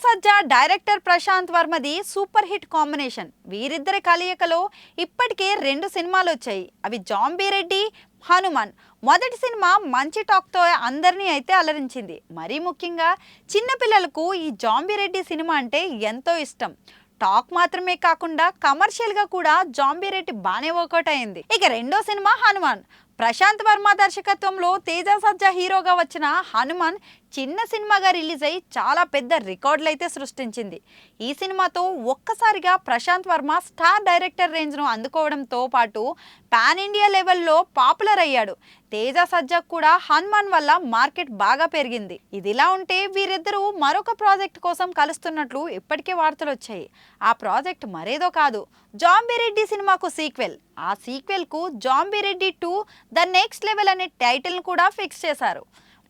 సజ్జా director Prashanth వర్మది super hit combination. వీరిద్దరి కలయికలో ఇప్పటికే 2 సినిమాలు వచ్చాయి. అవి జాంబీ రెడ్డి, హనుమాన్. మొదటి సినిమా మంచి టాక్తో అందరినీ అయితే అలరించింది. మరీ ముఖ్యంగా చిన్నపిల్లలకు ఈ జాంబీ రెడ్డి సినిమా అంటే ఎంతో ఇష్టం. టాక్ మాత్రమే కాకుండా కమర్షియల్గా కూడా జాంబీ రెడ్డి బాగానే వర్కౌట్ అయింది. ఇక రెండో సినిమా హనుమాన్. ప్రశాంత్ వర్మ దర్శకత్వంలో తేజ సజ్జా హీరోగా వచ్చిన హనుమాన్ చిన్న సినిమాగా రిలీజ్ అయ్యి చాలా పెద్ద రికార్డులు అయితే సృష్టించింది. ఈ సినిమాతో ఒక్కసారిగా ప్రశాంత్ వర్మ స్టార్ డైరెక్టర్ రేంజ్ను అందుకోవడంతో పాటు పాన్ ఇండియా లెవెల్లో పాపులర్ అయ్యాడు. తేజ సజ్జా కూడా హనుమాన్ వల్ల మార్కెట్ బాగా పెరిగింది. ఇదిలా ఉంటే వీరిద్దరూ మరొక ప్రాజెక్ట్ కోసం కలుస్తున్నట్లు ఇప్పటికే వార్తలు వచ్చాయి. ఆ ప్రాజెక్ట్ మరేదో కాదు, జాంబీ రెడ్డి సినిమాకు సీక్వెల్. ఆ సీక్వెల్ కు zombie Reddy 2 the next level అనే టైటిల్ కూడా ఫిక్స్ చేశారు.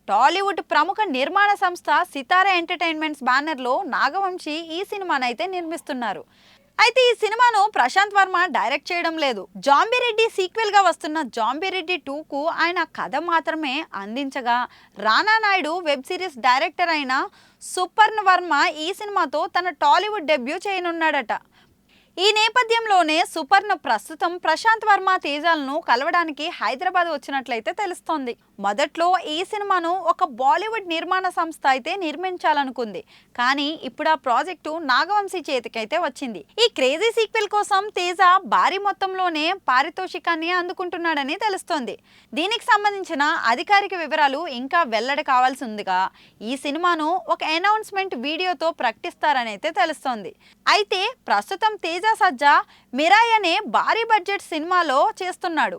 టాలీవుడ్ ప్రముఖ నిర్మాణ సంస్థ సితారా ఎంటర్టైన్మెంట్స్ బ్యానర్లో నాగవంశీ ఈ సినిమానైతే నిర్మిస్తున్నారు. అయితే ఈ సినిమాను ప్రశాంత్ వర్మ డైరెక్ట్ చేయడం లేదు. జాంబీ రెడ్డి సీక్వెల్ గా వస్తున్న జాంబీ రెడ్డి 2కు ఆయన కథ మాత్రమే అందించగా, Rana Naidu web series director అయిన సుపర్ణ వర్మ ఈ సినిమాతో తన టాలీవుడ్ డెబ్యూ చేయనున్నాడట. ఈ నేపథ్యంలోనే సుపర్ణ ప్రస్తుతం ప్రశాంత్ వర్మ తేజాలను కలవడానికి హైదరాబాద్ వచ్చినట్లయితే తెలుస్తోంది. మొదట్లో ఈ సినిమాను ఒక బాలీవుడ్ నిర్మాణ సంస్థ అయితే నిర్మించాలనుకుంది. కానీ ఇప్పుడు ఆ ప్రాజెక్టు నాగవంశీ చేతికైతే వచ్చింది. ఈ క్రేజీ సీక్వెల్ కోసం తేజ భారీ మొత్తంలోనే పారితోషికాన్ని అందుకుంటున్నాడని తెలుస్తోంది. దీనికి సంబంధించిన అధికారిక వివరాలు ఇంకా వెల్లడి కావాల్సి ఉందిగా, ఈ సినిమాను ఒక అనౌన్స్మెంట్ వీడియోతో ప్రకటిస్తారని అయితే తెలుస్తోంది. అయితే ప్రస్తుతం తేజ సజ్జా మిరాయ్ అనే భారీ బడ్జెట్ సినిమాలో చేస్తున్నాడు.